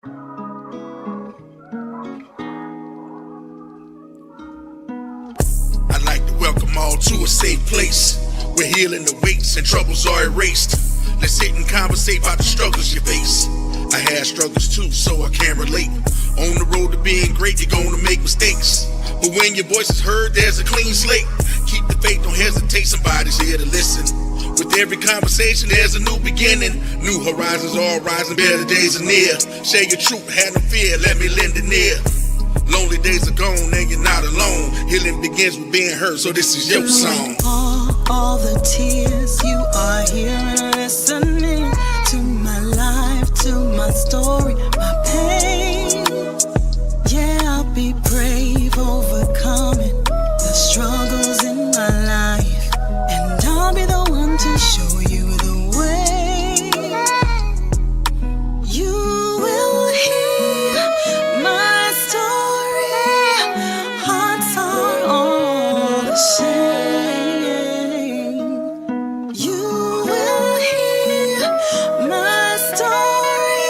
I'd like to welcome all to a safe place where healing awaits and troubles are erased. Let's sit and conversate about the struggles you face. I had struggles too, so I can relate. On the road to being great, you're gonna make mistakes. But when your voice is heard, there's a clean slate. Keep the faith, don't hesitate, somebody's here to listen. With every conversation, there's a new beginning. New horizons all rising, better days are near. Share your truth, have no fear, let me lend an ear. Lonely days are gone and you're not alone. Healing begins with being heard, so this is your song. All the tears, you are here and listening to my life, to my story, my pain. Yeah, I'll be brave, overcoming the struggles in my life, and I'll be the one to show you the way. You will hear my story. Hearts are all the same. You will hear my story.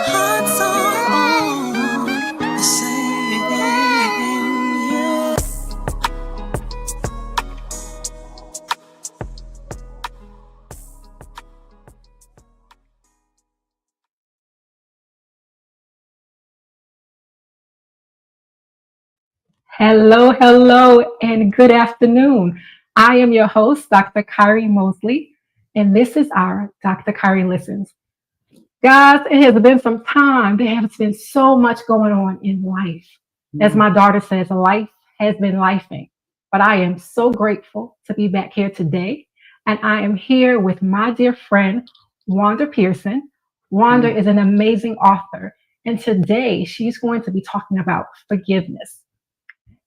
Hearts are all the same. Yeah. Hello, and good afternoon. I am your host, Dr. Kyri Mosley, and this is our Dr. Kyri Listens. Guys, it has been some time. There has been so much going on in life. As my daughter says, life has been lifing. But I am so grateful to be back here today, and I am here with my dear friend, Wanda Pearson. Wanda is an amazing author, and today she's going to be talking about forgiveness.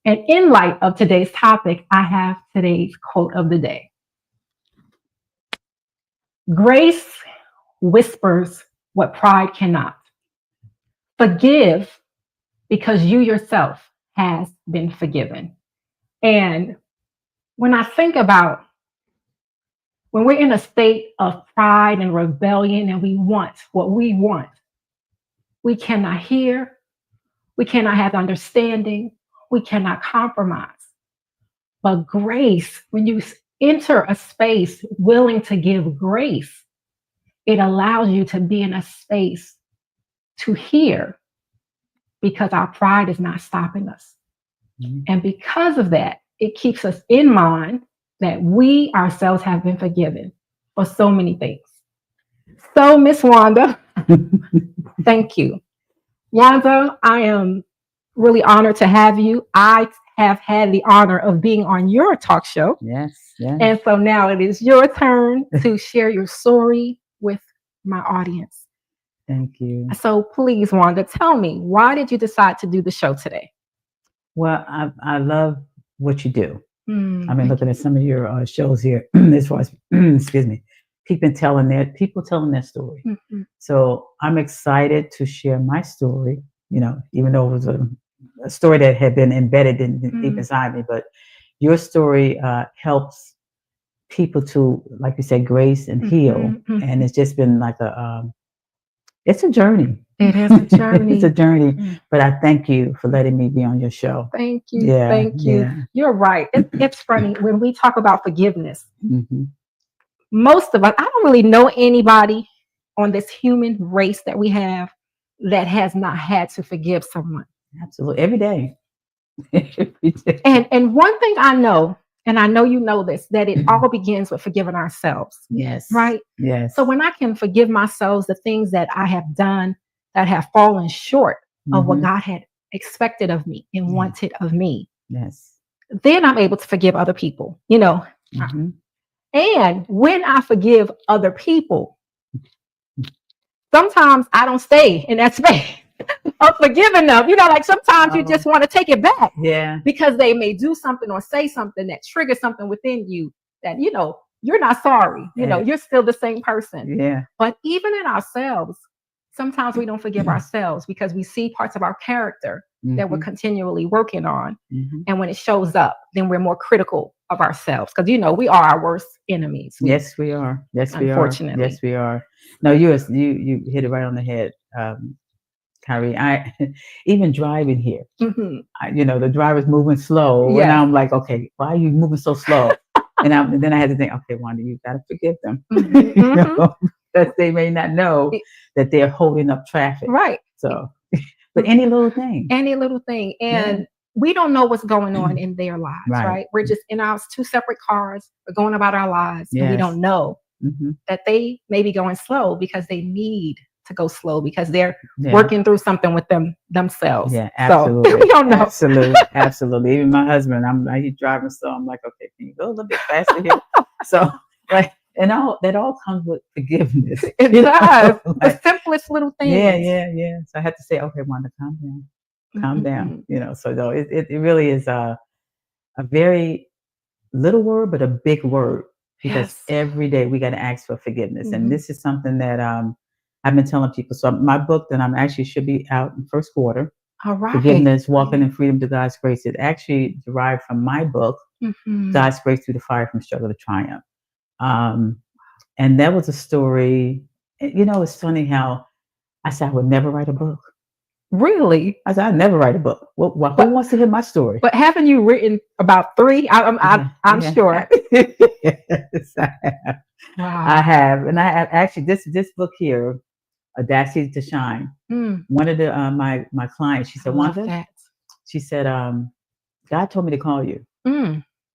And in light of today's topic, I have today's quote of the day. Grace whispers what pride cannot. Forgive because you yourself has been forgiven. And when I think about when we're in a state of pride and rebellion and we want what we want, we cannot hear, we cannot have understanding, we cannot compromise. But grace, when you enter a space willing to give grace, it allows you to be in a space to hear because our pride is not stopping us. And because of that, it keeps us in mind that we ourselves have been forgiven for so many things. So, Miss Wanda, thank you. Wanda, I am really honored to have you. I have had the honor of being on your talk show. Yes. And so now it is your turn to share your story with my audience. Thank you. So please, Wanda, tell me, why did you decide to do the show today? Well, I love what you do. I mean, looking at some of your shows here, as far as, excuse me, people telling their story. So I'm excited to share my story, even though it was a story that had been embedded deep inside me, but your story helps people to, like you said, grace and heal. And it's just been like it's a journey. It is a journey. It's a journey. But I thank you for letting me be on your show. Thank you. Thank you. Yeah. You're right. It's funny when we talk about forgiveness. Most of us, I don't really know anybody on this human race that we have that has not had to forgive someone. Absolutely. Every day. And one thing I know, and I know you know this, that it all begins with forgiving ourselves. Yes. Right? Yes. So when I can forgive myself the things that I have done that have fallen short of what God had expected of me and wanted of me, yes, then I'm able to forgive other people, And when I forgive other people, sometimes I don't stay in that space of forgiving them. Like sometimes you just want to take it back. Yeah. Because they may do something or say something that triggers something within you that, you're not sorry. You're still the same person. Yeah. But even in ourselves, sometimes we don't forgive ourselves because we see parts of our character that we're continually working on. And when it shows up, then we're more critical of ourselves because, we are our worst enemies. Yes, we are. Yes, we are. Unfortunately. Yes, we are. No, you hit it right on the head. Kyri, I even driving here, Mm-hmm. the driver's moving slow, and I'm like, okay, why are you moving so slow? And then I had to think, okay, Wanda, you got to forgive them, because they may not know that they're holding up traffic. Right. So, but any little thing. And we don't know what's going on in their lives, right? We're just in our 2 separate cars. We're going about our lives, and we don't know that they may be going slow because they need to go slow because they're working through something with themselves. Yeah, absolutely. So, we don't know. Absolutely. Even my husband, he's driving slow. I'm like, okay, can you go a little bit faster here? So, like, and that all comes with forgiveness. It does. The simplest little things. Yeah. So I had to say, okay, Wanda, calm down. So though it really is a very little word, but a big word, because every day we got to ask for forgiveness. And this is something that I've been telling people. So my book that I'm actually should be out in first quarter. All right. Forgiveness, Walking in Freedom to God's Grace. It actually derived from my book, God's Grace Through the Fire from Struggle to Triumph. And that was a story. It's funny how I said I would never write a book. Really? I said I'd never write a book. Who wants to hear my story? But haven't you written about 3? I'm sure. Yes, I have. Wow. I have, and I have actually this book here, Audacity to Shine. One of the my clients, she said, Wanda, she said, God told me to call you.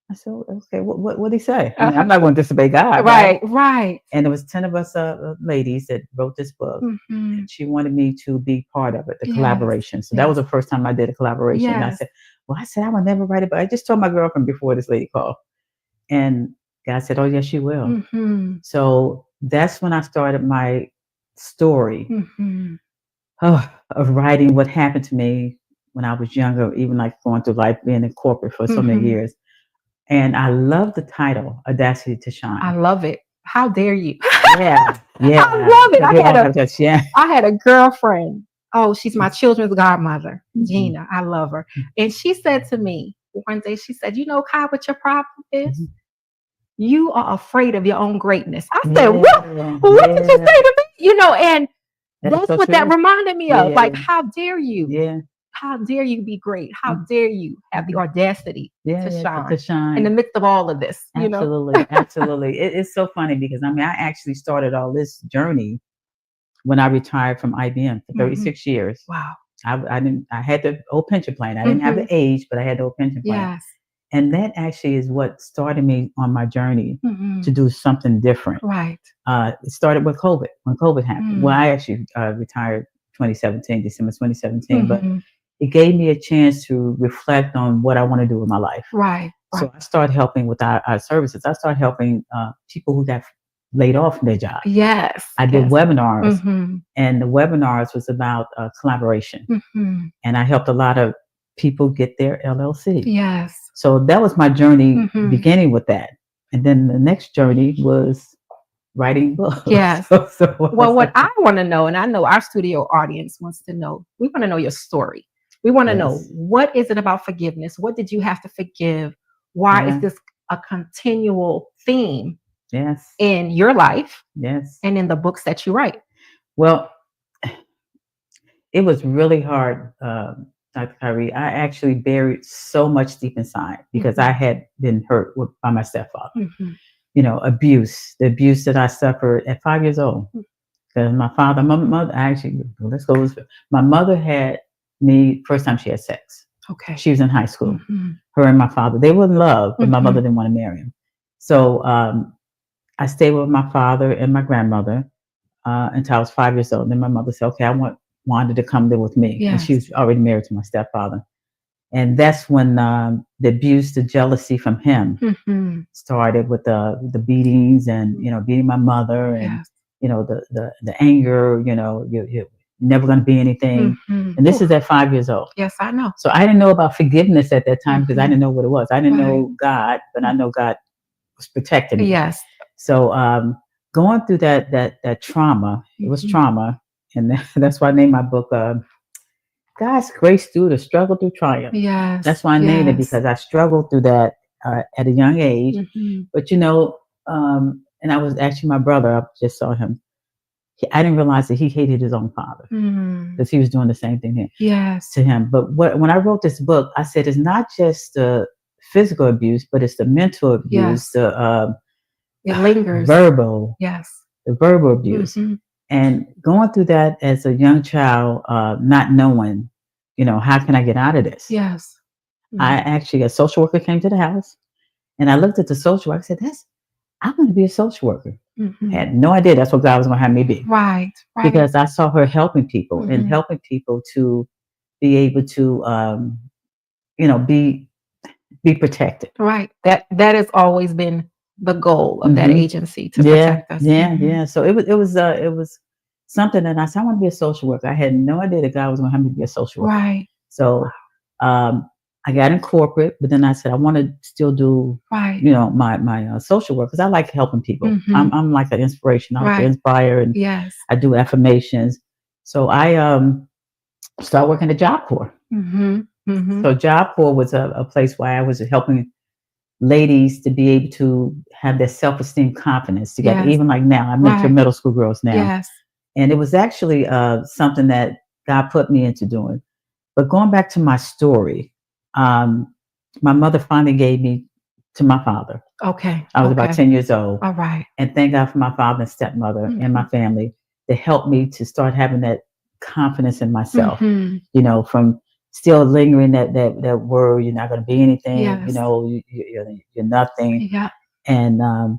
I said, okay, what did he say? I'm not going to disobey God. Right. And there was 10 of us ladies that wrote this book. And she wanted me to be part of it, the collaboration. So that was the first time I did a collaboration. And I said, I would never write it, but I just told my girlfriend before this lady called. And God said, oh, yes, you will. So that's when I started my story of writing what happened to me when I was younger, even like going through life, being in corporate for so many years. And I love the title, Audacity to Shine. I love it. How dare you? Yeah. I love it. I had a girlfriend. Oh, she's my children's godmother, Gina. I love her. And she said to me one day, she said, Kai, what your problem is? You are afraid of your own greatness. I said, what? What did you say to me? And that's what that reminded me of. Like, how dare you? Yeah. How dare you be great? How dare you have the audacity to shine in the midst of all of this? Absolutely. It's so funny because I actually started all this journey when I retired from IBM for 36 years. Wow. I had the old pension plan. I didn't have the age, but I had the old pension plan. Yes. And that actually is what started me on my journey to do something different. Right. It started with COVID, when COVID happened. Well, I actually retired December 2017, but it gave me a chance to reflect on what I want to do with my life. Right. So I started helping with our services. I started helping people who got laid off from their job. Yes. I did webinars, and the webinars was about collaboration. And I helped a lot of people get their LLC. Yes. So that was my journey beginning with that. And then the next journey was writing books. Yes. Well, what I want to know, and I know our studio audience wants to know, we want to know your story. We want to know, what is it about forgiveness? What did you have to forgive? Why is this a continual theme in your life and in the books that you write? Well, it was really hard, Dr. Kyri. I actually buried so much deep inside because I had been hurt by my stepfather. Abuse, the abuse that I suffered at 5 years old. Because my mother, actually, my mother had me, first time she had sex. Okay. She was in high school. Her and my father, they were in love, but my mother didn't want to marry him. So I stayed with my father and my grandmother until I was 5 years old. Then my mother said, okay, I want Wanda to come live with me. And she was already married to my stepfather. And that's when the abuse, the jealousy from him started with the beatings and, beating my mother and, the anger, you're never going to be anything. And this is at 5 years old. Yes, I know. So I didn't know about forgiveness at that time because I didn't know what it was. I didn't know God, but I know God was protecting me. Yes. So going through that trauma, it was trauma. And that's why I named my book, God's Grace Through the Struggle Through Triumph. Yes. That's why I named it, because I struggled through that at a young age. But, and I was actually, my brother, I just saw him. I didn't realize that he hated his own father because he was doing the same thing to him. But when I wrote this book, I said it's not just the physical abuse, but it's the mental abuse, the it lingers, verbal, the verbal abuse, and going through that as a young child, not knowing, how can I get out of this? I actually, a social worker came to the house, and I looked at the social worker. I said, I'm going to be a social worker. I had no idea that's what God was going to have me be. Right. Because I saw her helping people and helping people to be able to, be protected. Right. That has always been the goal of that agency, to protect us. Yeah. So it was something that I said, I want to be a social worker. I had no idea that God was going to have me be a social worker. Right. So, I got in corporate, but then I said I want to still do, my social work because I like helping people. I'm like an inspiration. I like to inspire, and I do affirmations. So I started working at Job Corps. So Job Corps was a place where I was helping ladies to be able to have their self-esteem, confidence together. Even like now, I mentor middle school girls now, and it was actually something that God put me into doing. But going back to my story. My mother finally gave me to my father. Okay. I was about 10 years old. All right. And thank God for my father and stepmother and my family that helped me to start having that confidence in myself. From still lingering that word, you're not going to be anything. You're nothing. Yeah. And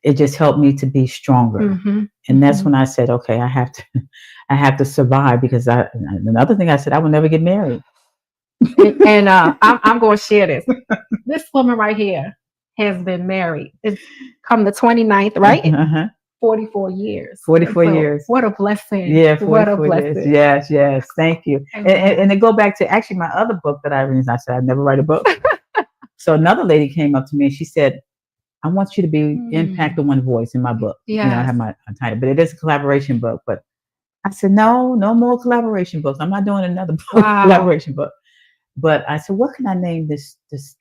it just helped me to be stronger. And that's when I said, okay, I have to survive, because another thing I said, I will never get married. And I'm going to share this. This woman right here has been married. It's come the 29th, right? 44 years. 44 years. What a blessing. Yeah, what a blessing. Years. Yes. Thank you. And to go back to actually my other book that I read, I said I'd never write a book. So another lady came up to me and she said, I want you to be impact on one voice in my book. I have my title, but it is a collaboration book. But I said, no more collaboration books. I'm not doing another book, collaboration book. But I said, what can I name this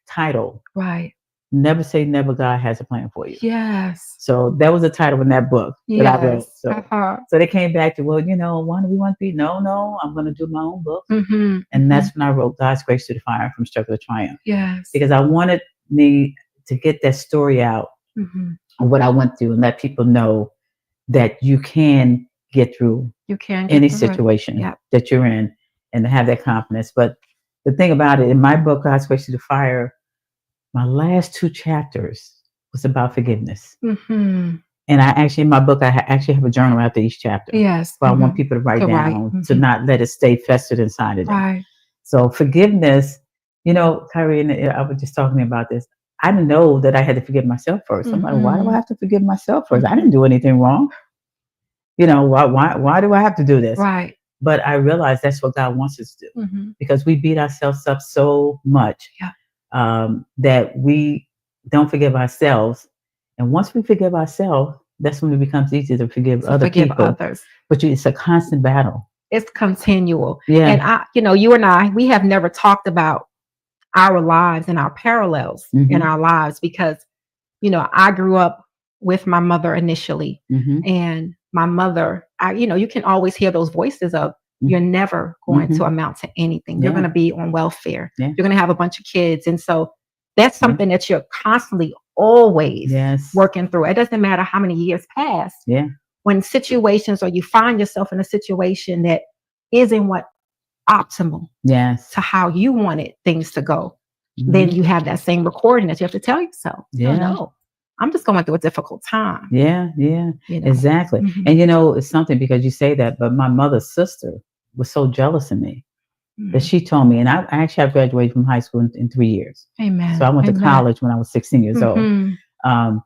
title? Right. Never Say Never, God Has a Plan for You. Yes. So that was the title in that book that I wrote. So they came back to, why do we want to be? No, I'm going to do my own book. And that's when I wrote God's Grace Through the Fire, From Struggle to Triumph. Yes. Because I wanted me to get that story out of what I went through and let people know that you can get through any situation that you're in, and to have that confidence. But the thing about it, in my book, God's Grace Through the Fire, my last 2 chapters was about forgiveness. And I actually, in my book, I actually have a journal after each chapter. Yes. So I want people to write down, to not let it stay festered inside of them. Right. So forgiveness, Kyri, and I was just talking about this. I didn't know that I had to forgive myself first. I'm like, why do I have to forgive myself first? I didn't do anything wrong. Why do I have to do this? Right. But I realized that's what God wants us to do, because we beat ourselves up so much that we don't forgive ourselselves. And once we forgive ourselves, that's when it becomes easier to forgive other people. Others. But it's a constant battle. It's continual. Yeah. And you and I, we have never talked about our lives and our parallels in our lives, because, I grew up with my mother initially, and my mother, you can always hear those voices of, you're never going to amount to anything. You're going to be on welfare. You're going to have a bunch of kids. And so that's something that you're constantly always working through. It doesn't matter how many years pass. When situations, or you find yourself in a situation that isn't optimal to how you wanted things to go, then you have that same recording that you have to tell yourself, no, I'm just going through a difficult time. Exactly. And it's something, because you say that, but my mother's sister was so jealous of me that she told me, and I graduated from high school in 3 years. Amen. So I went to college when I was 16 years old. And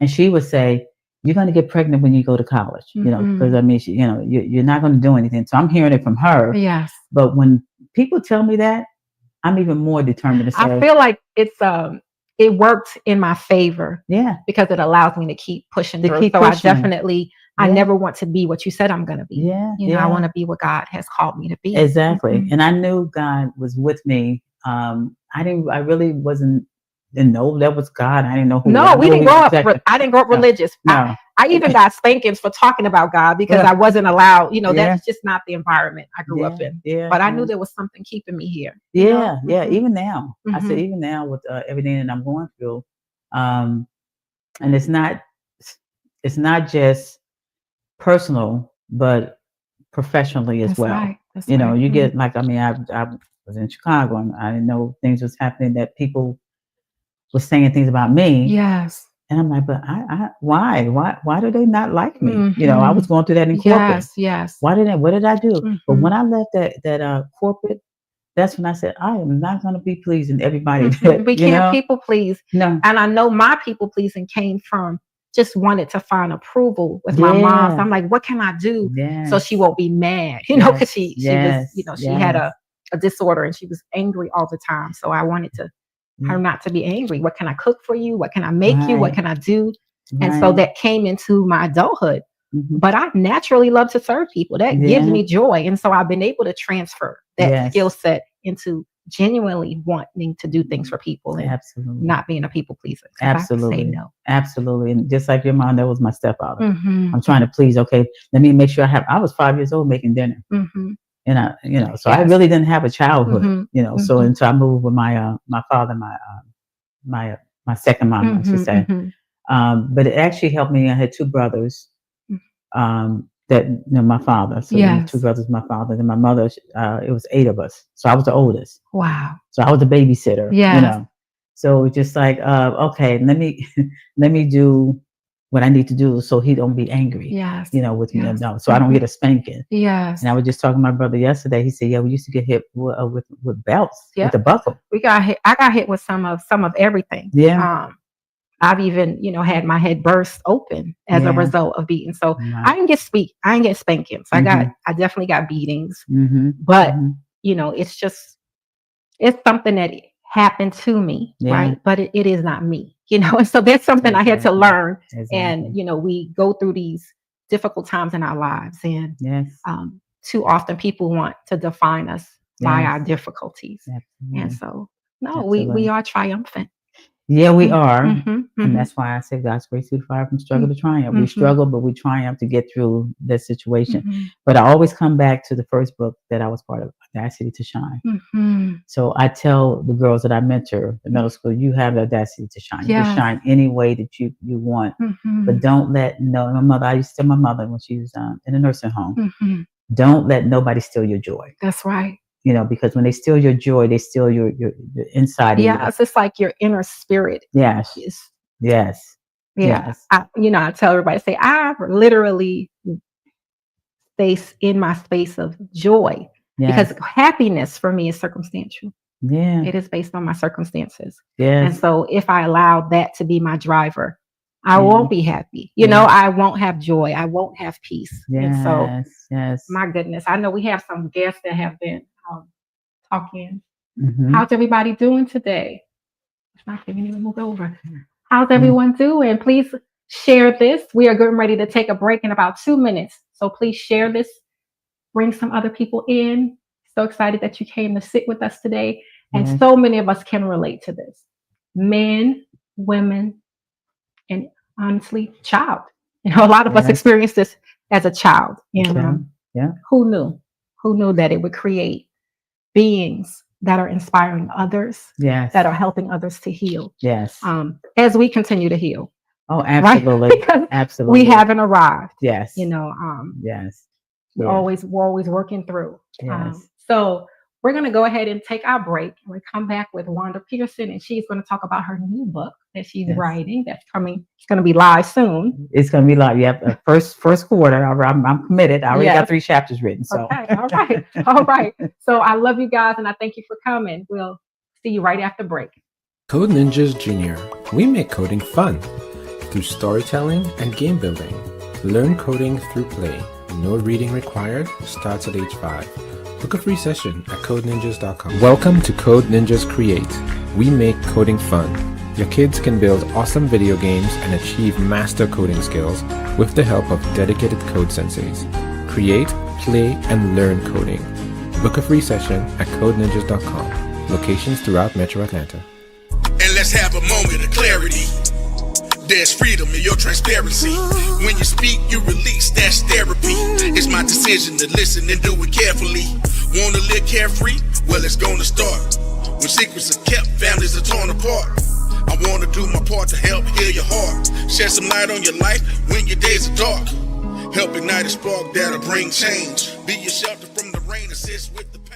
she would say, you're going to get pregnant when you go to college, because you're not going to do anything. So I'm hearing it from her. Yes. But when people tell me that, I'm even more determined to say, I feel like it worked in my favor. Because it allows me to keep pushing through. I never want to be what you said I'm going to be. I want to be what God has called me to be. Exactly. And I knew God was with me. I really wasn't didn't know that was God. I didn't know who. No, we didn't grow up. I didn't grow up No. religious. No. I even got spankings for talking about God because I wasn't allowed. That's just not the environment I grew up in. Yeah. But I knew there was something keeping me here. Yeah. Mhm. Even now, I said, Mhm. even now with everything that I'm going through, and it's not just personal, but professionally as That's well. right. That's You know, right. you get like, I mean, I was in Chicago and I didn't know things was happening that people were saying things about me. Yes. And I'm like, but why do they not like me? Mhm. You know, I was going through that in corporate. Yes. What did I do? Mhm. But when I left that corporate, that's when I said, I am not going to be pleasing everybody. Mhm. We can't people please. No. And I know my people pleasing came from just wanted to find approval with my mom. So I'm like, what can I do so she won't be mad? Because she was, she had a disorder and she was angry all the time. So I wanted her not to be angry. What can I cook for you? What can I make you? What can I do? And so that came into my adulthood. Mm-hmm. But I naturally love to serve people. That gives me joy. And so I've been able to transfer that skill set into genuinely wanting to do things for people and not being a people pleaser. Absolutely. I say no. Absolutely. And just like your mom, that was my stepfather. Mm-hmm. I'm trying to please. Okay, let me make sure I was 5 years old making dinner. Mm-hmm. And so I really didn't have a childhood, so until I moved with my father, my second mom, I should say. Mm-hmm. But it actually helped me. I had two brothers, that my father. So two brothers, my father, and my mother. It was 8 of us. So I was the oldest. Wow. So I was a babysitter. Yeah. So just like, okay, let me do what I need to do so he don't be angry. Yes. With me. No, so I don't get a spanking. Yes. And I was just talking to my brother yesterday. He said, we used to get hit with belts, with the buckle. We got hit. I got hit with some of everything. Yeah. I've even, had my head burst open as a result of beating. So I didn't get spankings. I definitely got beatings. Mm-hmm. But it's something that happened to me, right? But it is not me, and so that's something I had to learn. And, we go through these difficult times in our lives. And too often people want to define us by our difficulties. And so, we are triumphant. Yeah, we are. Mm-hmm. And that's why I say God's grace through fire from struggle to triumph. Mm-hmm. We struggle, but we triumph to get through the situation. Mm-hmm. But I always come back to the first book that I was part of, Audacity to Shine. Mm-hmm. So I tell the girls that I mentor in middle school, you have the audacity to shine. You can shine any way that you want. Mm-hmm. But don't let my mother, I used to tell my mother when she was in a nursing home, don't let nobody steal your joy. That's right. Because when they steal your joy, they steal your inside. Yeah, it's just like your inner spirit. Yes. Yes. Yeah. Yes. I tell everybody, say, I literally space in my space of joy because happiness for me is circumstantial. Yeah. It is based on my circumstances. Yeah. And so if I allow that to be my driver, I won't be happy. I won't have joy. I won't have peace. Yes. And so, my goodness, I know we have some guests that have been talking. Mm-hmm. How's everybody doing today? I can't even move over. How's everyone doing? Please share this. We are getting ready to take a break in about 2 minutes. So please share this. Bring some other people in. So excited that you came to sit with us today. And so many of us can relate to this. Men, women, and honestly, child. A lot of us experienced this as a child. And who knew? Who knew that it would create beings that are inspiring others, that are helping others to heal. Yes. As we continue to heal. Oh, absolutely. Right? Because absolutely. We haven't arrived. Yes. Yes. We're always working through. Yes. So we're going to go ahead and take our break. We'll come back with Wanda Pearson, and she's going to talk about her new book that she's writing. That's coming. It's going to be live soon. It's going to be live. Yeah, first quarter. I'm committed. I already got 3 chapters written. So okay. All right. So I love you guys, and I thank you for coming. We'll see you right after break. Code Ninjas Junior. We make coding fun through storytelling and game building. Learn coding through play. No reading required. Starts at age 5. Book a free session at codeninjas.com. Welcome to Code Ninjas Create. We make coding fun. Your kids can build awesome video games and achieve master coding skills with the help of dedicated code senseis. Create, play, and learn coding. Book a free session at codeninjas.com. Locations throughout Metro Atlanta. And let's have a There's freedom in your transparency. When you speak, you release, that's therapy. It's my decision to listen and do it carefully. Wanna live carefree? Well, it's gonna start. When secrets are kept, families are torn apart. I wanna do my part to help heal your heart. Shed some light on your life when your days are dark. Help ignite a spark that'll bring change. Be your shelter from the rain, assist with the pain.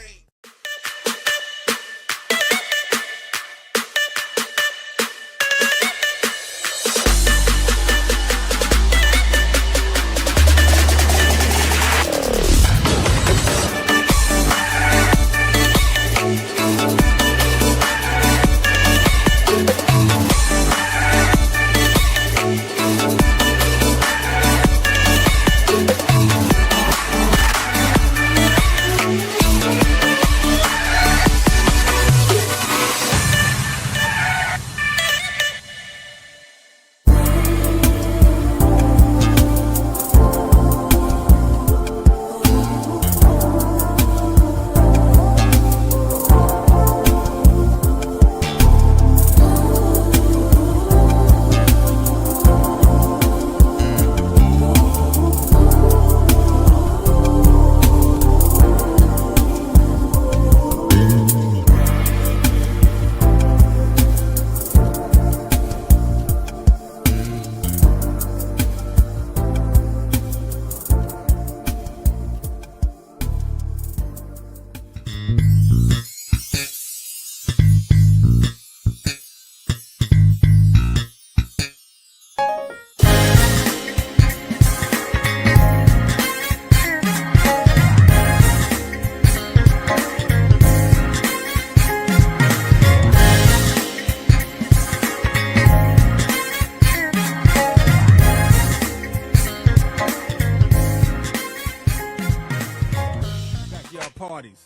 Parties.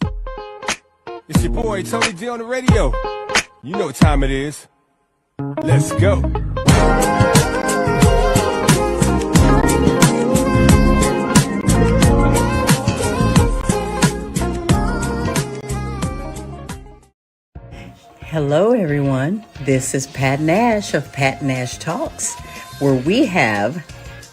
It's your boy Tony D on the radio. You know what time it is. Let's go. Hello everyone, this is Pat Nash of Pat Nash Talks, where we have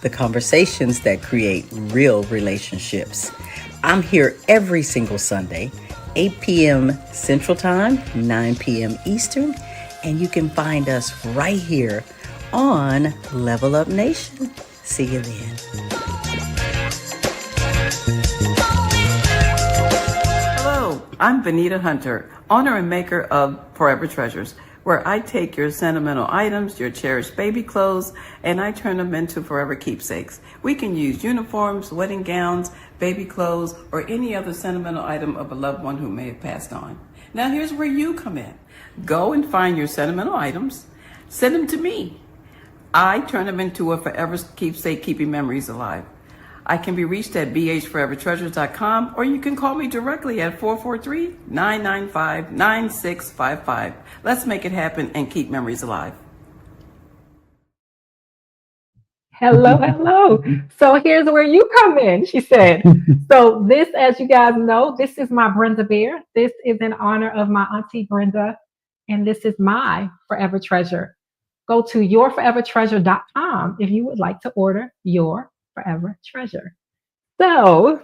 the conversations that create real relationships. I'm here every single Sunday, 8 p.m. Central Time, 9 p.m. Eastern, and you can find us right here on Level Up Nation. See you then. Hello, I'm Vanita Hunter, owner and maker of Forever Treasures, where I take your sentimental items, your cherished baby clothes, and I turn them into forever keepsakes. We can use uniforms, wedding gowns, baby clothes, or any other sentimental item of a loved one who may have passed on. Now here's where you come in. Go and find your sentimental items, send them to me. I turn them into a forever keepsake, keeping memories alive. I can be reached at bhforevertreasures.com, or you can call me directly at 443-995-9655. Let's make it happen and keep memories alive. Hello, hello. So here's where you come in, she said. So this, as you guys know, this is my Brenda Bear. This is in honor of my auntie Brenda, and this is my Forever Treasure. Go to yourforevertreasure.com if you would like to order your Forever Treasure. So,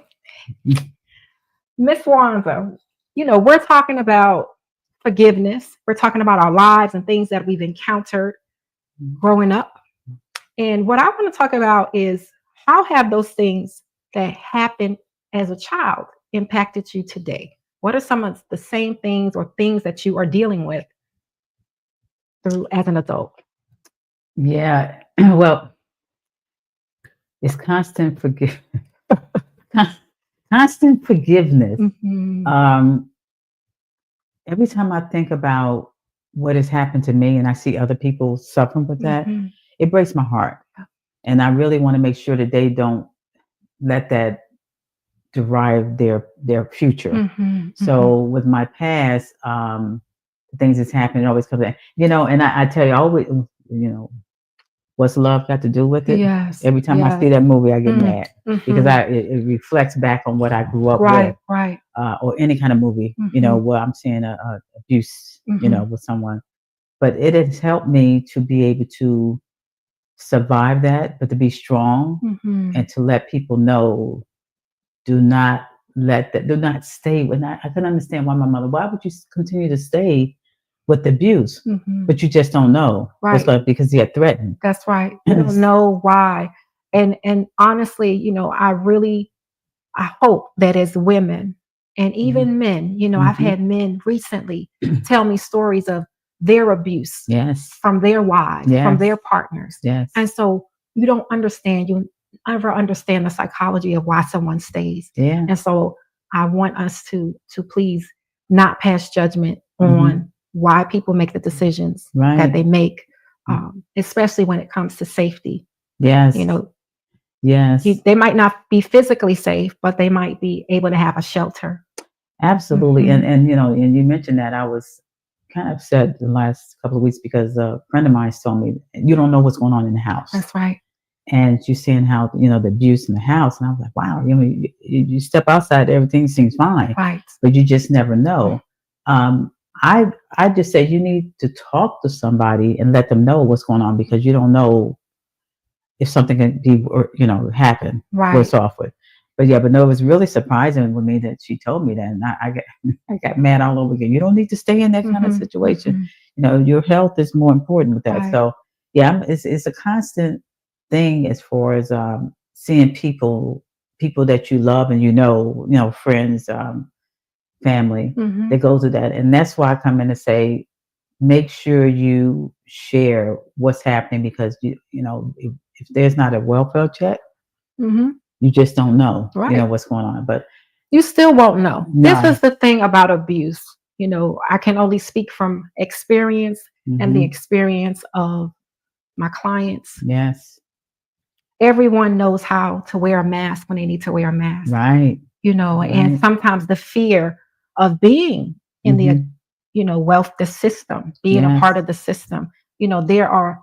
Miss Wanda, you know, we're talking about forgiveness. We're talking about our lives and things that we've encountered growing up. And what I want to talk about is how have those things that happened as a child impacted you today? What are some of the same things or things that you are dealing with through as an adult? Yeah, well, it's constant forgiveness. Constant forgiveness. Mm-hmm. Every time I think about what has happened to me and I see other people suffering with that, Mm-hmm. it breaks my heart. And I really want to make sure that they don't let that derive their future. Mm-hmm. So with my past, things that's happened, it always comes in, you know, and I tell you, I always, you know, what's love got to do with it? Yes. Every time I see that movie, I get mad because it reflects back on what I grew up with. Right. Or any kind of movie, you know, where I'm seeing abuse, you know, with someone. But it has helped me to be able to survive that, but to be strong and to let people know, do not stay with that. I can understand why why would you continue to stay with the abuse? But you just don't know. Right. Because you get threatened. That's right. You don't know why. And honestly, you know, I hope that as women and even men, you know, I've had men recently tell me stories of their abuse from their wives, from their partners. And so you don't understand, you never understand the psychology of why someone stays. And so I want us to please not pass judgment on why people make the decisions that they make, especially when it comes to safety. You know, they might not be physically safe, but they might be able to have a shelter. Absolutely. And you know, and you mentioned that, I was kind of upset the last couple of weeks because a friend of mine told me, you don't know what's going on in the house. That's right. And you're seeing how, you know, the abuse in the house. And I was like, wow, you know, you step outside, everything seems fine. Right. But you just never know. I just say you need to talk to somebody and let them know what's going on, because you don't know if something can be, or, you know, happen worse off with. But yeah, but no, it was really surprising with me that she told me that, and I got mad all over again. You don't need to stay in that kind of situation. You know, your health is more important with that. So yeah, it's a constant thing as far as seeing people that you love and you know, friends, family that go through that. And that's why I come in to say, make sure you share what's happening, because you know, if there's not a welfare check, you just don't know, you know, what's going on. But you still won't know. This is the thing about abuse. You know, I can only speak from experience and the experience of my clients. Everyone knows how to wear a mask when they need to wear a mask. You know, and sometimes the fear of being in the, you know, the system, being a part of the system. You know, there are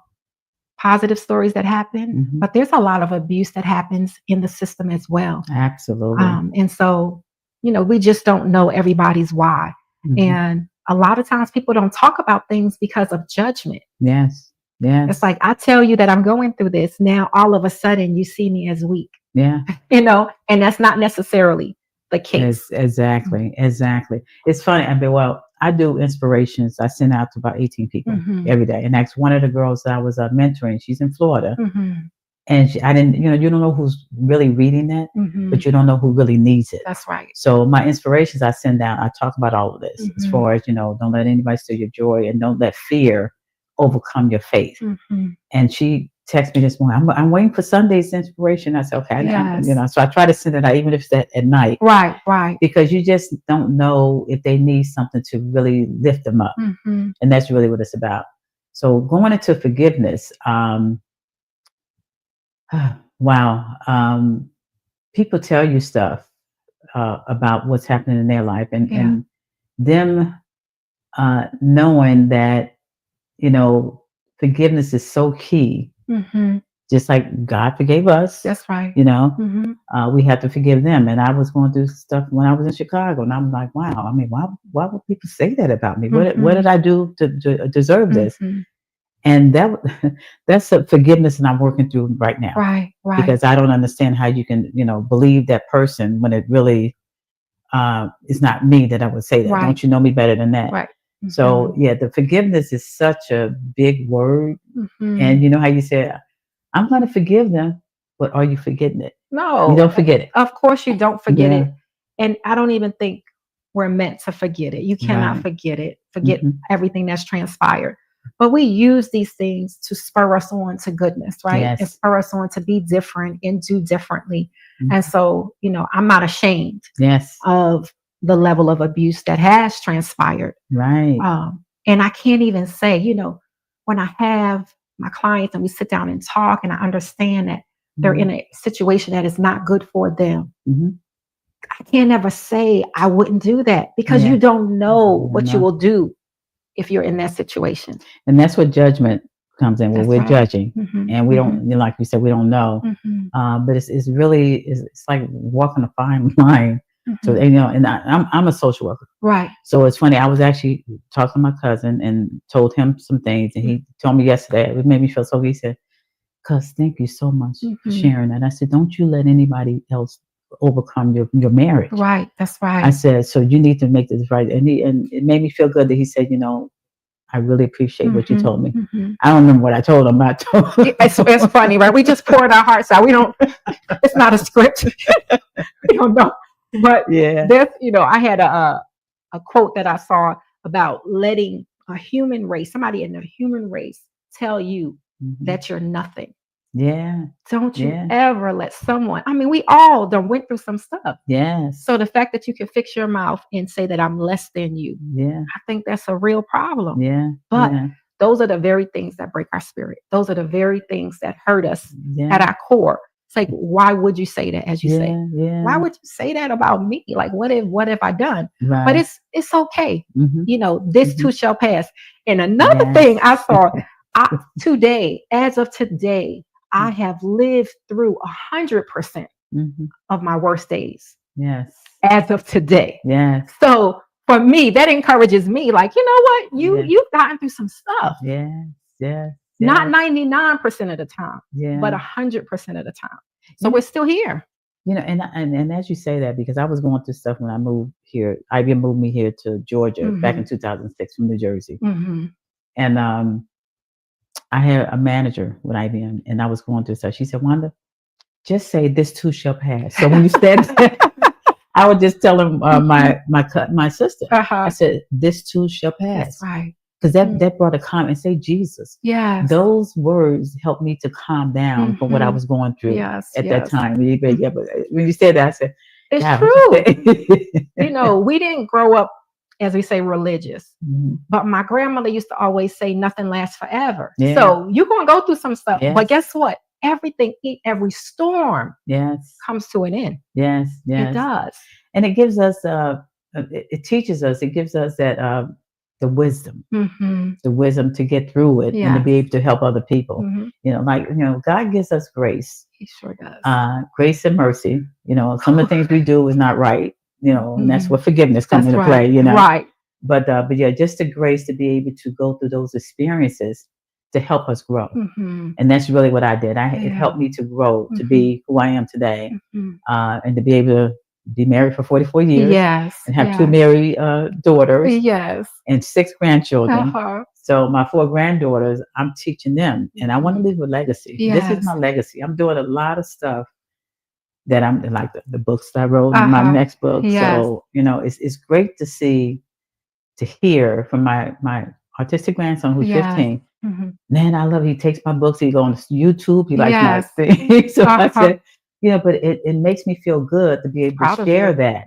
positive stories that happen, but there's a lot of abuse that happens in the system as well. Absolutely. And so, you know, we just don't know everybody's why. And a lot of times people don't talk about things because of judgment. It's like, I tell you that I'm going through this. Now, all of a sudden you see me as weak. You know, and that's not necessarily the case. Exactly. It's funny. I mean, well, I do inspirations. I send out to about 18 people every day. And that's one of the girls that I was mentoring. She's in Florida. And I didn't, you know, you don't know who's really reading that, but you don't know who really needs it. That's right. So my inspirations I send out, I talk about all of this as far as, you know, don't let anybody steal your joy, and don't let fear overcome your faith. And she texted me this morning, I'm waiting for Sunday's inspiration. I said, okay, you know, so I try to send it out, even if it's at night. Right. Because you just don't know if they need something to really lift them up. And that's really what it's about. So going into forgiveness, people tell you stuff about what's happening in their life, and them knowing that, you know, forgiveness is so key. Just like God forgave us. That's right. You know, we have to forgive them. And I was going through stuff when I was in Chicago, and I'm like, wow, I mean, why would people say that about me? What did I do to deserve this? And that's a forgiveness that I'm working through right now. Right. Because I don't understand how you can, you know, believe that person when it really is not me that I would say that. Don't you know me better than that? Right. So yeah, the forgiveness is such a big word. And you know how you say, I'm going to forgive them, but are you forgetting it? No. You don't forget it. Of course you don't forget it. And I don't even think we're meant to forget it. You cannot forget it. Forget everything that's transpired. But we use these things to spur us on to goodness, right? And spur us on to be different and do differently. And so, you know, I'm not ashamed of the level of abuse that has transpired. And I can't even say, you know, when I have my clients and we sit down and talk, and I understand that they're in a situation that is not good for them, I can't ever say I wouldn't do that, because you don't know what you will do if you're in that situation. And that's what judgment comes in, where we're judging, and we don't, like you said, we don't know. But it's really, it's like walking a fine line. So, you know, and I'm a social worker. So it's funny. I was actually talking to my cousin and told him some things, and he told me yesterday, it made me feel so. He said, Cuz thank you so much for sharing that. I said, don't you let anybody else overcome your marriage. Right. That's right. I said, so you need to make this right. And it made me feel good that he said, I really appreciate what you told me. I don't remember what I told him. I told him. It's funny, right? We just poured our hearts out. We don't, it's not a script. We don't know. But there's, I had a quote that I saw about letting a human race, somebody in the human race, tell you that you're nothing. Yeah. Don't you ever let someone, we all done went through some stuff. Yes. So the fact that you can fix your mouth and say that I'm less than you, I think that's a real problem. Yeah. But those are the very things that break our spirit. Those are the very things that hurt us at our core. It's like, why would you say that, as you say? Yeah. Why would you say that about me? Like, what have I done? Right. But it's okay. This too shall pass. And another thing I saw today, as of today, I have lived through 100% of my worst days. Yes. As of today. Yes. So for me, that encourages me. Like, you know what? You've gotten through some stuff. Yes. Not 99% of the time, but 100% of the time. So we're still here. And as you say that, because I was going through stuff when I moved here. IBM moved me here to Georgia back in 2006 from New Jersey. And I had a manager with IBM, and I was going through stuff. She said, Wanda, just say this too shall pass. So when you said I would just tell him my sister. I said, this too shall pass. That's right. Because that brought a calm, and say Jesus. Yeah. Those words helped me to calm down from what I was going through at that time. But when you said that, I said, it's true. We didn't grow up, as we say, religious. But my grandmother used to always say nothing lasts forever. Yeah. So you're going to go through some stuff. But guess what? Every storm comes to an end. Yes. It does. And it gives us, it teaches us, it gives us that the wisdom to get through it and to be able to help other people. God gives us grace. He sure does. Grace and mercy. Some of the things we do is not right. And that's where forgiveness comes into play, Right. But just the grace to be able to go through those experiences to help us grow. And that's really what I did. It helped me to grow, to be who I am today, and to be able to be married for 44 years and have 2 married daughters and 6 grandchildren. So my 4 granddaughters, I'm teaching them, and I want to leave a legacy. This is my legacy. I'm doing a lot of stuff that I'm like the books that I wrote in my next book. So, it's great to hear from my autistic grandson who's 15. Man, I love it. He takes my books. He goes on YouTube. He likes my things. So I said, but it makes me feel good to be able to share that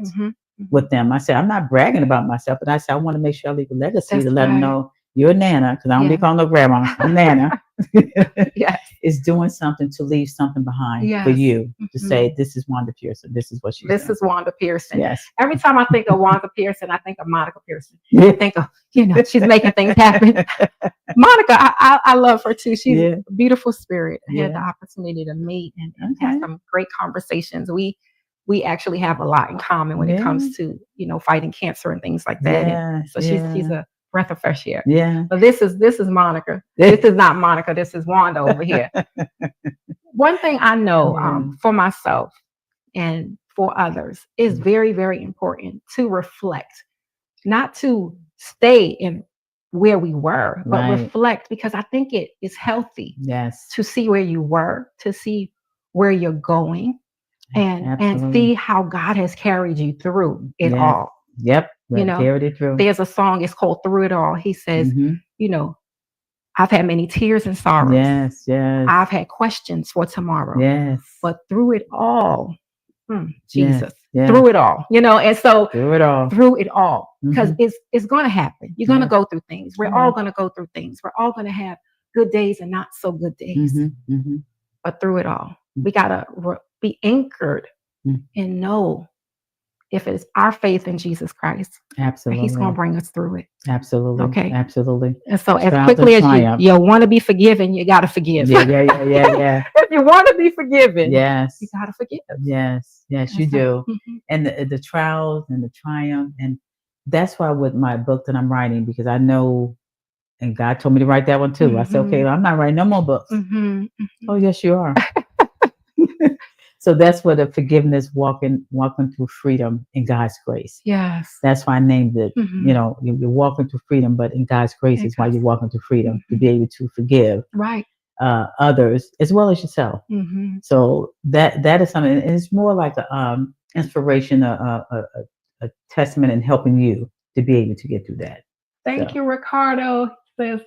with them. I said, I'm not bragging about myself, but I said, I want to make sure I leave a legacy to let them know you're Nana, because I don't be calling no grandma. I'm Nana. Is doing something to leave something behind for you to say, this is Wanda Pearson. This is what she's doing. This is Wanda Pearson. Yes. Every time I think of Wanda Pearson, I think of Monica Pearson. I think of, she's making things happen. Monica, I love her too. She's a beautiful spirit. I had the opportunity to meet and have some great conversations. We actually have a lot in common when it comes to, fighting cancer and things like that. And so she's a breath of fresh air. But this is Monica. This is not Monica. This is Wanda over here. One thing I know for myself and for others is very, very important to reflect, not to stay in where we were, but reflect, because I think it is healthy to see where you were, to see where you're going, and see how God has carried you through it all. Yep. Carried it through. There's a song, it's called Through It All. He says, I've had many tears and sorrows. Yes. I've had questions for tomorrow. Yes. But through it all, Jesus, through it all, and so through it all, because it's going to happen. You're going to go through things. We're all going to go through things. We're all going to have good days and not so good days. But through it all, we got to be anchored and know, if it's our faith in Jesus Christ, absolutely, He's going to bring us through it. Absolutely. Okay. Absolutely. And so as quickly as you want to be forgiven, you got to forgive. Yeah. If you want to be forgiven, you got to forgive. Yes, you do. And the trials and the triumph. And that's why with my book that I'm writing, because I know And God told me to write that one too. I said, okay, I'm not writing no more books. Oh, yes, you are. So that's what a forgiveness, walking through freedom in God's grace. Yes. That's why I named it. You know, you're walking through freedom, but in God's grace is why you're walking through freedom, to be able to forgive others as well as yourself. So that is something. And it's more like a inspiration, a testament in helping you to be able to get through that. Thank you, Ricardo. Says,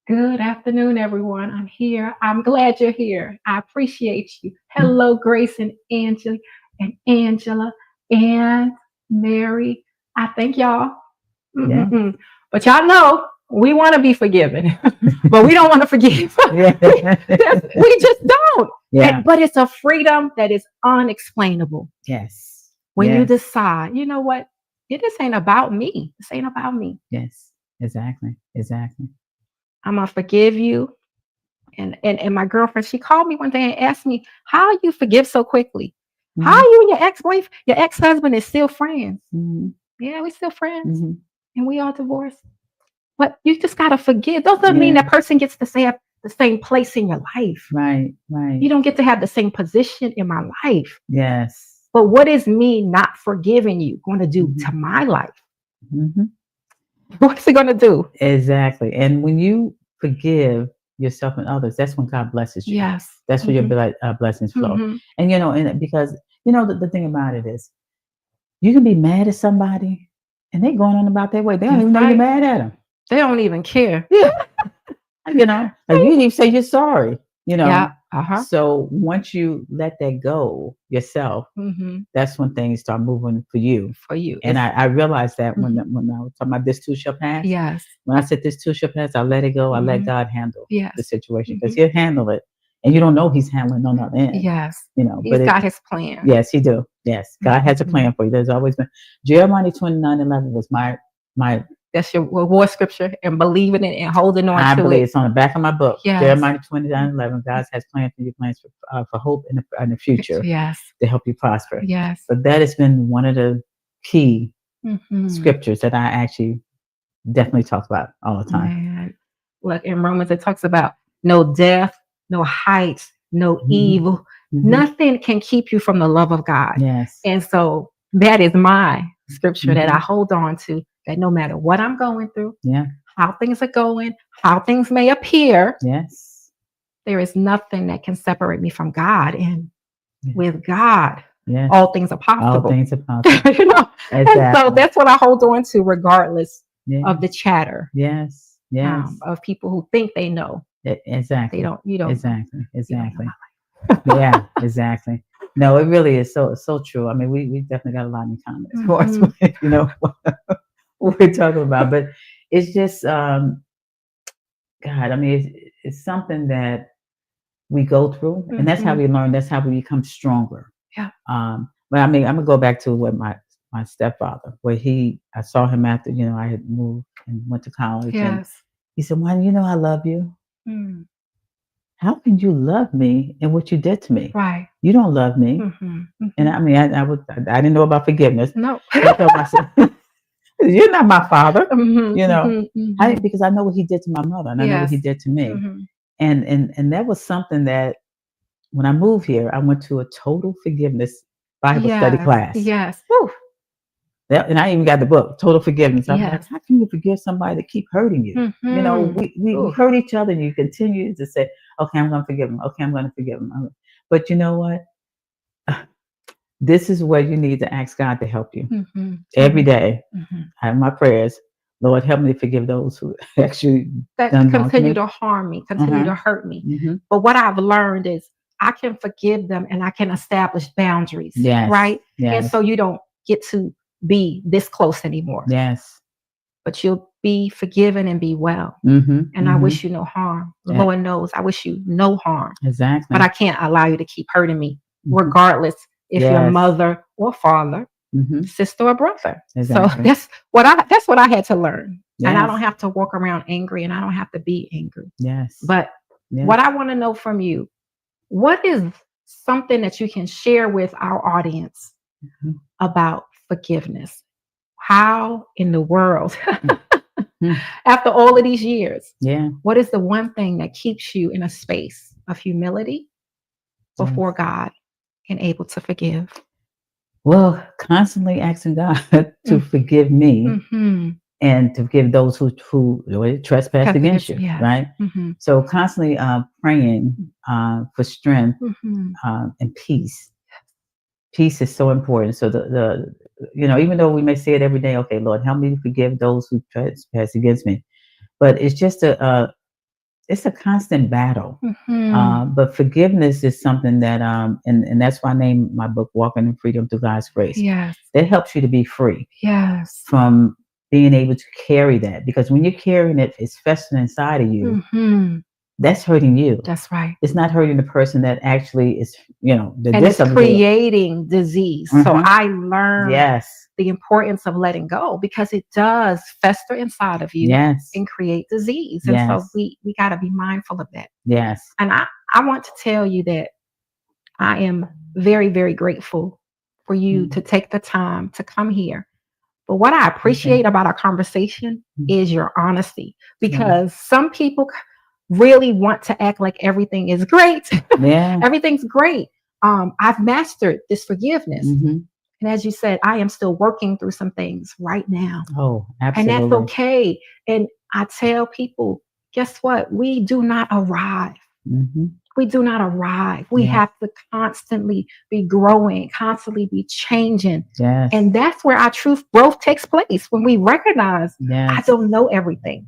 good afternoon, everyone. I'm here. I'm glad you're here. I appreciate you. Hello, Grace and Angela and Mary. I thank y'all. But y'all know we want to be forgiven, but we don't want to forgive. We just don't. But it's a freedom that is unexplainable. Yes. When you decide, you know what? This ain't about me. This ain't about me. Yes. Exactly. I'm gonna forgive you. And my girlfriend, she called me one day and asked me, how you forgive so quickly? How you and your ex-husband is still friends? Yeah, we're still friends. And we are divorced. But you just gotta forgive. Those doesn't mean that person gets to stay at the same place in your life. Right. You don't get to have the same position in my life. Yes. But what is me not forgiving you going to do to my life? What's it going to do? Exactly. And when you forgive yourself and others, that's when God blesses you. Yes. That's where your blessings flow. And, you know, and because, you know, the thing about it is you can be mad at somebody and they're going on about their way. They don't even know you're mad at them. They don't even care. Yeah. You know, like you didn't even say you're sorry, you know. So once you let that go yourself, that's when things start moving for you. And I realized that when I was talking about this too shall pass. Yes. When I said this too shall pass, I let it go. I let God handle the situation because He'll handle it. And you don't know He's handling on the other end. Yes. You know, He's got His plan. Yes, He do. Yes. God has a plan for you. There's always been. Jeremiah 29:11 was my that's your war scripture, and believing it and holding on to it. I believe it's on the back of my book. Yes. Jeremiah 29:11. God has plans for you, plans for hope in the future. Yes. To help you prosper. Yes. But that has been one of the key scriptures that I actually definitely talk about all the time. Look, in Romans, it talks about no death, no height, no evil. Nothing can keep you from the love of God. Yes. And so that is my scripture that I hold on to, that no matter what I'm going through, how things are going, how things may appear, there is nothing that can separate me from God. And with God, all things are possible. All things are possible. You know? Exactly. And so that's what I hold on to, regardless of the chatter. Yes. Of people who think they know. Exactly. They don't. You don't. Exactly. Yeah. Exactly. No, it really is so true. I mean, we definitely got a lot in common as far as you know what we're talking about. But it's just God. I mean, it's something that we go through, and that's how we learn. That's how we become stronger. Yeah. But I mean, I'm gonna go back to what my stepfather, where I saw him after I had moved and went to college. Yes. And he said, "Wanda, you know I love you. How can you love me and what you did to me? Right. You don't love me." And I mean, I didn't know about forgiveness. No. I told myself, you're not my father. You know, because I know what he did to my mother, and I know what he did to me. And that was something that when I moved here, I went to a total forgiveness Bible study class. Yes. And I even got the book, Total Forgiveness. I'm like, how can you forgive somebody that keep hurting you? You know, we hurt each other, and you continue to say, okay, I'm going to forgive him. Okay, I'm going to forgive him. But you know what? This is where you need to ask God to help you. Every day, I have my prayers. Lord, help me to forgive those who actually continue to harm me, continue to hurt me. But what I've learned is I can forgive them, and I can establish boundaries. Right? And so you don't get to be this close anymore. Yes. But you'll be forgiven and be well. And I wish you no harm. The Lord knows I wish you no harm. Exactly. But I can't allow you to keep hurting me, regardless if you're mother or father, sister or brother. Exactly. So that's what I had to learn. And I don't have to walk around angry, and I don't have to be angry. Yes. But what I want to know from you, what is something that you can share with our audience about forgiveness? How in the world After all of these years, Yeah. what is the one thing that keeps you in a space of humility before God and able to forgive? Well, constantly asking God to forgive me Mm-hmm. and to forgive those who trespass against you, Yes. right? Mm-hmm. So constantly praying for strength Mm-hmm. and peace. Peace is so important. So the even though we may say it every day, okay, Lord, help me to forgive those who trespass against me, but it's just it's a constant battle. Mm-hmm. But forgiveness is something that and that's why I named my book Walking in Freedom Through God's Grace. Yes. That helps you to be free. Yes. From being able to carry that, because when you're carrying it, it's festering inside of you. Mm-hmm. That's hurting you. That's right. It's not hurting the person that actually is, and it's creating disease. So I learned the importance of letting go, because it does fester inside of you and create disease. And so we got to be mindful of that. Yes. And I want to tell you that I am very, very grateful for you to take the time to come here. But what I appreciate about our conversation is your honesty, because some people really want to act like everything is great. Yeah. Everything's great. I've mastered this forgiveness. Mm-hmm. And as you said, I am still working through some things right now. Oh, absolutely. And that's okay. And I tell people, guess what? We do not arrive. Mm-hmm. We do not arrive. We have to constantly be growing, constantly be changing. Yes. And that's where our true growth takes place, when we recognize I don't know everything.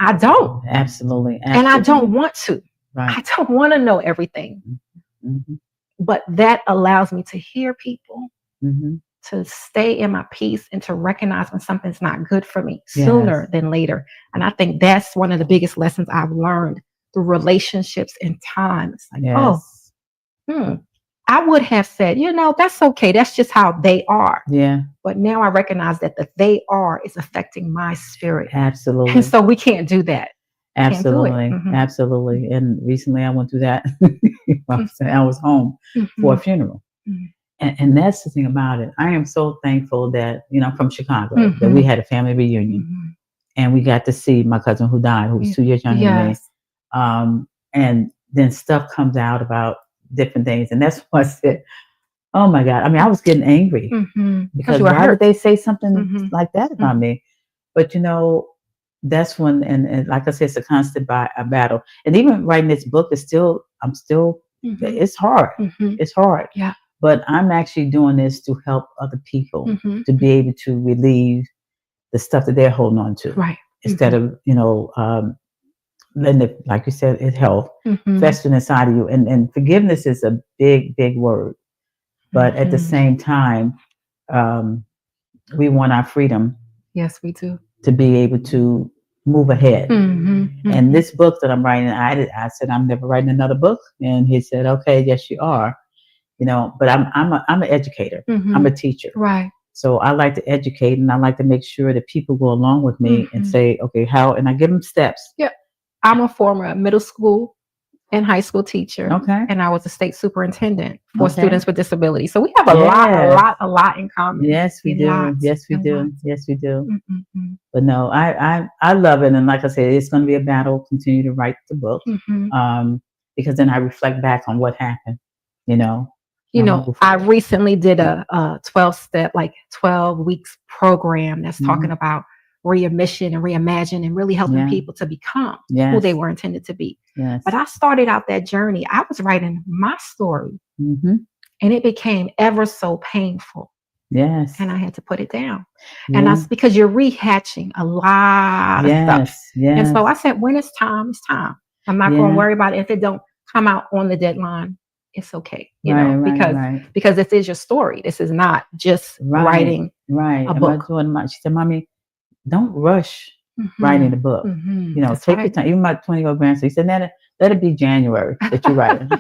I don't. Absolutely. And I don't want to. Right. I don't want to know everything. Mm-hmm. But that allows me to hear people, mm-hmm. to stay in my peace, and to recognize when something's not good for me sooner than later. And I think that's one of the biggest lessons I've learned through relationships and time. It's like, I would have said, that's okay. That's just how they are. Yeah. But now I recognize that the they are is affecting my spirit. Absolutely. And so we can't do that. Absolutely. Mm-hmm. Absolutely. And recently I went through that. I was home for a funeral. Mm-hmm. And that's the thing about it. I am so thankful that, from Chicago, that we had a family reunion and we got to see my cousin who died, who was 2 years younger than me. And then stuff comes out about different things. And that's why I said, oh my God. I mean, I was getting angry because why would they say something like that about me? But that's when, and like I said, it's a constant battle. And even writing this book is I'm still, it's hard. It's hard. Yeah. But I'm actually doing this to help other people to be able to relieve the stuff that they're holding on to. Right. Instead of, letting it, like you said, it health festering inside of you. And forgiveness is a big, big word. But at the same time, we want our freedom. Yes, we do. To be able to move ahead. And this book that I'm writing, I said, I'm never writing another book. And he said, okay, yes, you are. But I'm an educator. I'm a teacher. Right. So I like to educate, and I like to make sure that people go along with me and say, okay, how, and I give them steps. Yeah. I'm a former middle school and high school teacher. Okay. And I was a state superintendent for students with disabilities. So we have a lot in common. Yes, we do. Yes, we do. Yes, we do. But no, I love it. And like I said, it's going to be a battle, continue to write the book. Because then I reflect back on what happened, I recently did a 12-step, 12 weeks program that's talking about readmission and reimagine and really helping people to become who they were intended to be. Yes. But I started out that journey. I was writing my story and it became ever so painful. Yes. And I had to put it down. And that's because you're rehatching a lot of stuff. Yes. And so I said, when it's time, it's time. I'm not going to worry about it. If it don't come out on the deadline, it's okay, because this is your story. This is not just writing a book. She said, Mommy, don't rush writing the book. Take your time. Even my 20-year-old grandson, he said, let it be January that you write it.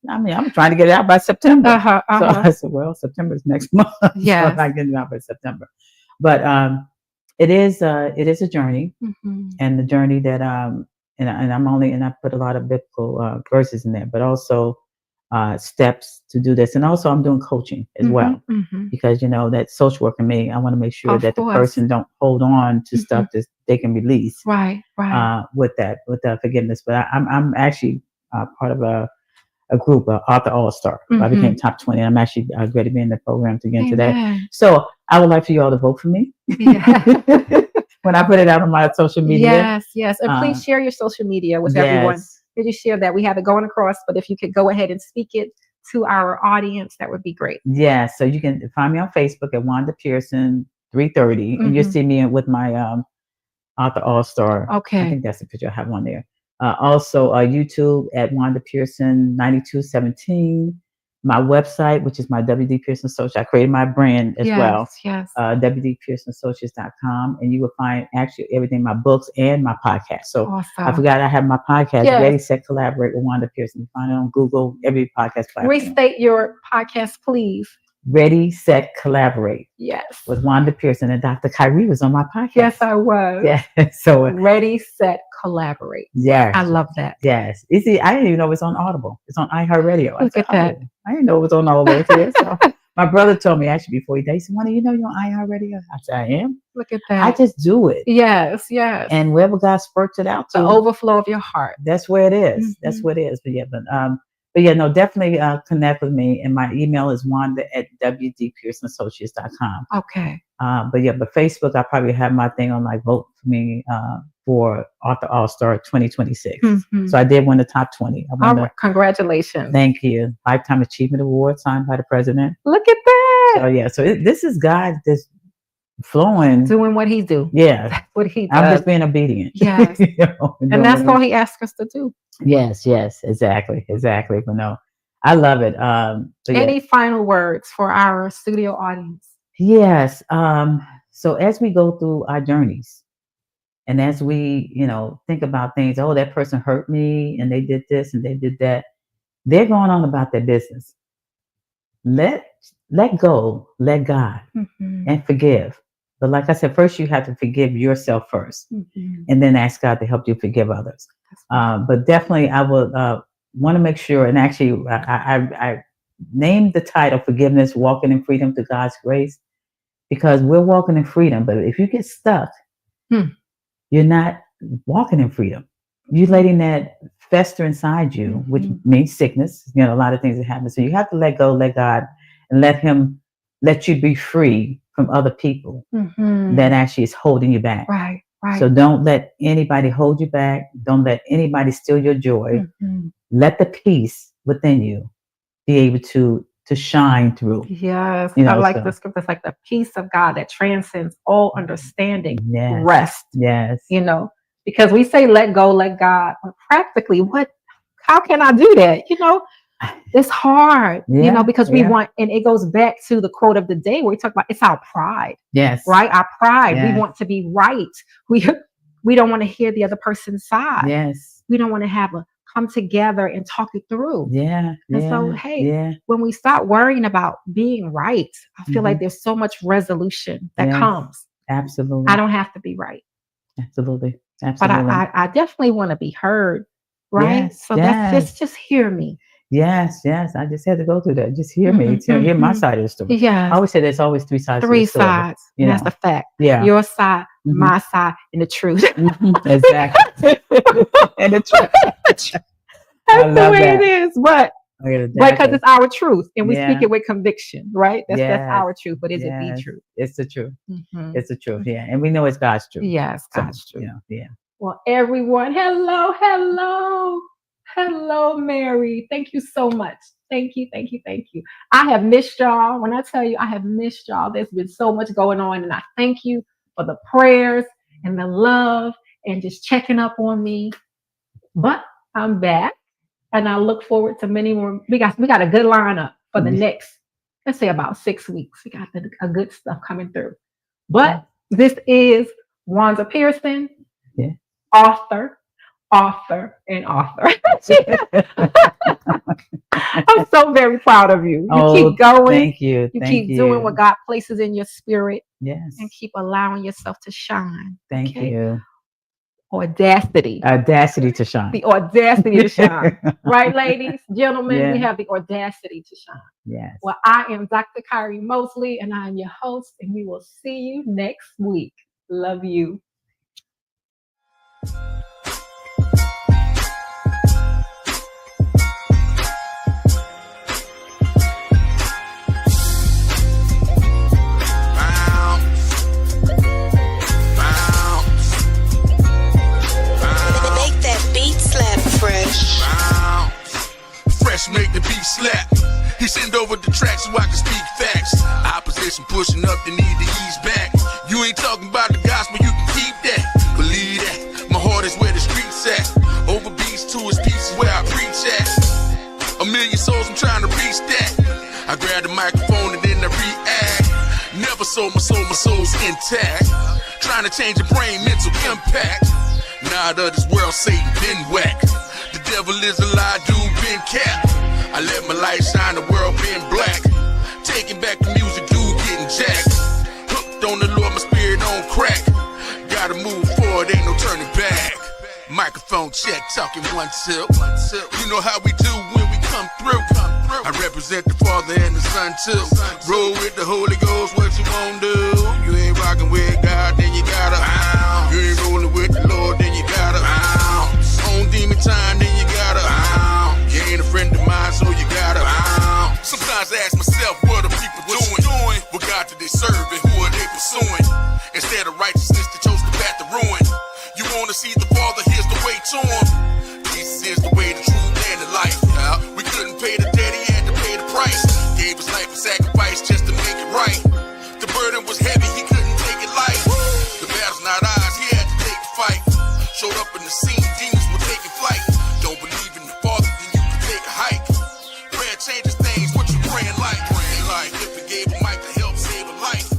I mean, I'm trying to get it out by September. So I said, well, September is next month. Yeah, so I'm not getting it out by September. But it is a journey, and the journey that and I put a lot of biblical verses in there, but also steps to do this. And also I'm doing coaching as well, because, you know, that social work in me, I want to make sure that the person don't hold on to stuff that they can release with that forgiveness. But I'm actually part of a group, Author All-Star. I became top 20. I'm actually ready to be in the program to get into that. So I would like for you all to vote for me. When I put it out on my social media. Yes. And please share your social media with everyone. Did you share that? We have it going across, but if you could go ahead and speak it to our audience, that would be great. Yeah. So you can find me on Facebook at Wanda Pearson 330, and you'll see me with my Author All-Star. Okay. I think that's the picture. I have one there. Also, YouTube at Wanda Pearson 9217. My website, which is my WD Pearson Associates. I created my brand as well. Yes. WDPearsonAssociates.com, and you will find actually everything, my books and my podcast. So awesome. I forgot I have my podcast, Ready, Set, Collaborate with Wanda Pearson. You find it on Google, every podcast platform. Restate your podcast, please. Ready, Set, Collaborate. Yes. With Wanda Pearson, and Dr. Kyri was on my podcast. Yes, I was. Yeah. So Ready, Set, Collaborate. Yeah. I love that. Yes. You see, I didn't even know it's on Audible. It's on iHeartRadio. Look at that. I didn't know it was on all those here. So my brother told me actually before he died, he said, Wanda, you know you're on iHeartRadio? I said, I am. Look at that. I just do it. Yes. And wherever God spurts it out to. The overflow of your heart. That's where it is. That's what it is. But yeah, no, definitely connect with me. And my email is wanda@wdpearsonassociates.com. Okay. But Facebook, I probably have my thing on like vote for me for Author All-Star 2026. So I did win the top 20. Congratulations. Thank you. Lifetime Achievement Award signed by the president. Look at that. So yeah, this is God just flowing. Doing what he do. Yeah. That's what he does. I'm just being obedient. Yes. And that's all he asks us to do. Yes, exactly. But no, I love it. Any final words for our studio audience? Yes. So as we go through our journeys, and as we, think about things, oh, that person hurt me and they did this and they did that, they're going on about their business. Let go, let God, and forgive. But like I said, first you have to forgive yourself first, and then ask God to help you forgive others. But definitely I would want to make sure, and actually I named the title Forgiveness, Walking in Freedom to God's Grace, because we're walking in freedom. But if you get stuck, you're not walking in freedom. You're letting that fester inside you, which means sickness, a lot of things that happen. So you have to let go, let God, and let him let you be free from other people that actually is holding you back. Right. So don't let anybody hold you back. Don't let anybody steal your joy. Let the peace within you be able to shine through. Yes. I like the scripture. It's like the peace of God that transcends all understanding. Rest. Yes. Because we say let go, let God, but practically how can I do that? It's hard, because we want, and it goes back to the quote of the day where we talk about it's our pride. Yes. Right? Our pride. Yes. We want to be right. We don't want to hear the other person's side. Yes. We don't want to have a come together and talk it through. Yeah. And so, when we start worrying about being right, I feel like there's so much resolution that comes. Absolutely. I don't have to be right. Absolutely. But I definitely want to be heard. Right. Yes. So that's just hear me. Yes. I just had to go through that. Just hear me. Hear my side of the story. Yeah. I always say there's always three sides. Three sides. That's the fact. Yeah. Your side, my side, and the truth. Exactly. And the truth. That's the way it is. But because it's our truth, and we speak it with conviction, right? That's our truth. But is it the truth? It's the truth. It's the truth. Yeah. And we know it's God's truth. Yes, God's truth. Yeah. Well, everyone, hello, Mary. Thank you so much. Thank you. I have missed y'all. When I tell you I have missed y'all, there's been so much going on, and I thank you for the prayers and the love and just checking up on me. But I'm back, and I look forward to many more. We got a good lineup for the next, let's say, about 6 weeks. We got a good stuff coming through. But this is Wanda Pearson. Author. I'm so very proud of you. You keep going. Thank you. You keep doing what God places in your spirit. Yes. And keep allowing yourself to shine. Thank you. audacity. Audacity to shine. The audacity to shine. Right, ladies, gentlemen, Yeah. we have the audacity to shine. Yes. Well, I am Dr. Kyri Mosley, and I'm your host, and we will see you next week. Love you. Make the beat slap. He send over the track so I can speak facts. Opposition pushing up, they need to ease back. You ain't talking about the gospel, you can keep that. Believe that. My heart is where the streets at. Over beats to his pieces where I preach at. 1 million souls, I'm trying to reach that. I grab the microphone and then I react. Never sold my soul's intact. Trying to change your brain, mental impact. Nah, the this world Satan been whacked. The devil is a lie, dude been capped. I let my light shine, the world been black. Taking back the music, dude getting jacked. Hooked on the Lord, my spirit on crack. Gotta move forward, ain't no turning back. Microphone check, talking 1 2. You know how we do when we come through. I represent the Father and the Son too. Roll with the Holy Ghost, what you won't do. You ain't rocking with God, then you gotta. You ain't rolling with the Lord, then you gotta. On demon time, then you gotta. You ain't a friend of mine, so you gotta. Sometimes I ask myself, what are people doing? What God do they serve and who are they pursuing? Instead of righteousness, they chose the path to ruin. You wanna see the Father, here's the way to him. Jesus is the way, the truth, and the life. We couldn't pay the debt, he had to pay the price. Gave his life a sacrifice just to make it right. The burden was heavy, he couldn't take it light. The battle's not ours, he had to take the fight. Showed up in the scene, demons were taking flight. Don't believe in the Father, then you can take a hike. Prayer changes things, what you praying like? Praying like, Lippin gave a mic to help save a life.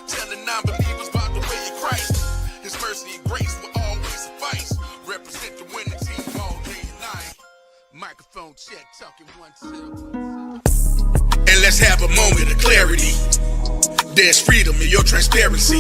Telling non-believers about the way of Christ. His mercy and grace will always suffice. Represent the winning team all day and night. Microphone check, talking 1 2. And let's have a moment of clarity. There's freedom in your transparency.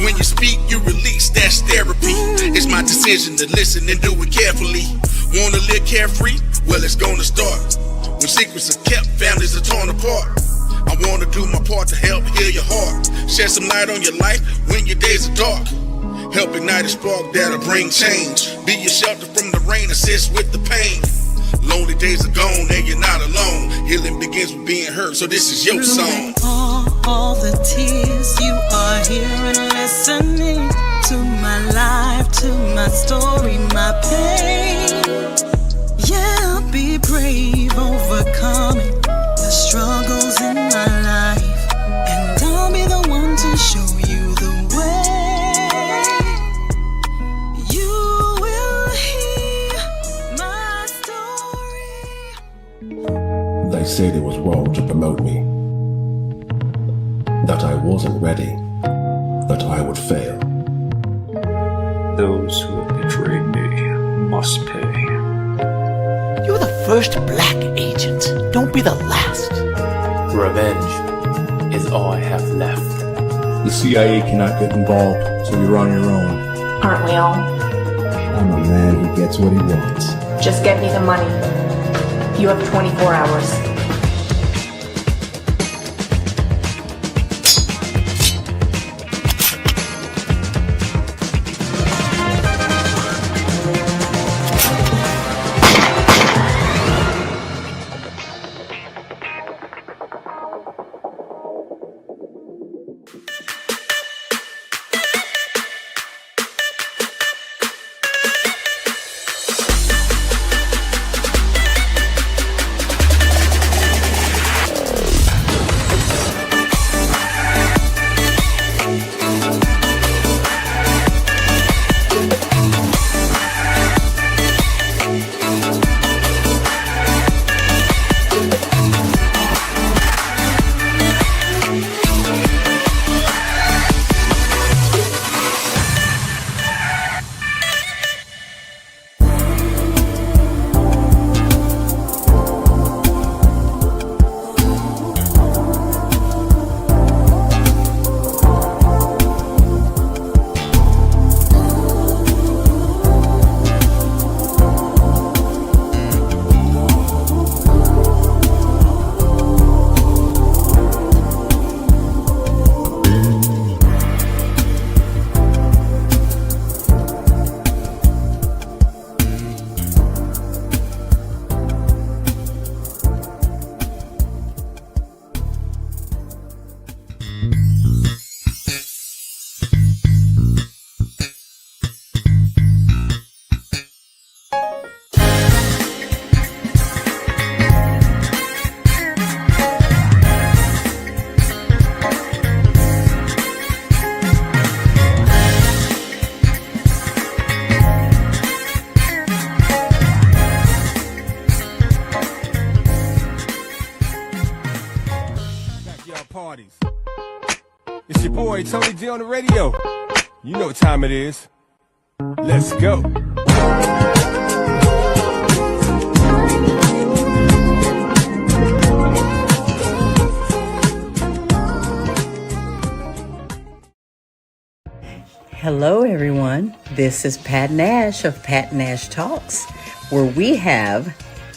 When you speak, you release, that's therapy. It's my decision to listen and do it carefully. Wanna live carefree? Well, it's gonna start. When secrets are kept, families are torn apart. I wanna do my part to help heal your heart. Shed some light on your life when your days are dark. Help ignite a spark that'll bring change. Be your shelter from the rain, assist with the pain. Lonely days are gone and you're not alone. Healing begins with being heard, so this is your song. All the tears you are hearing, listening to my life, to my story, my pain. Yeah, be brave, overcoming the struggles in my life, and I'll be the one to show you the way. You will hear my story. They said it was wrong to promote me, that I wasn't ready, that I would fail. Those who have betrayed me must pay. You're the first black agent. Don't be the last. Revenge is all I have left. The CIA cannot get involved, so you're on your own. Aren't we all? I'm a man who gets what he wants. Just get me the money. You have 24 hours. parties. It's your boy Tony D on the radio. You know what time it is. Let's go. Hello, everyone. This is Pat Nash of Pat Nash Talks, where we have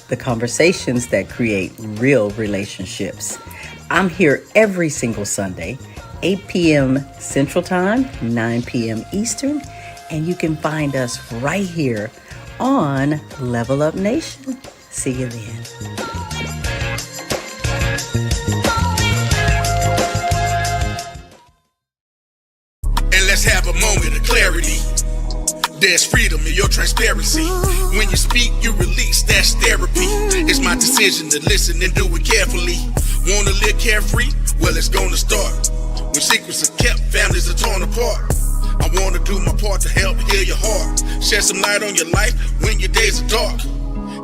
the conversations that create real relationships. I'm here every single Sunday, 8 p.m. Central Time, 9 p.m. Eastern, and you can find us right here on Level Up Nation. See you then. Let's have a moment of clarity. There's freedom in your transparency. When you speak, you release, that's therapy. It's my decision to listen and do it carefully. Wanna live carefree? Well, it's gonna start. When secrets are kept, families are torn apart. I wanna do my part to help heal your heart. Shed some light on your life when your days are dark.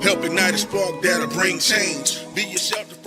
Help ignite a spark that'll bring change. Be your shelter.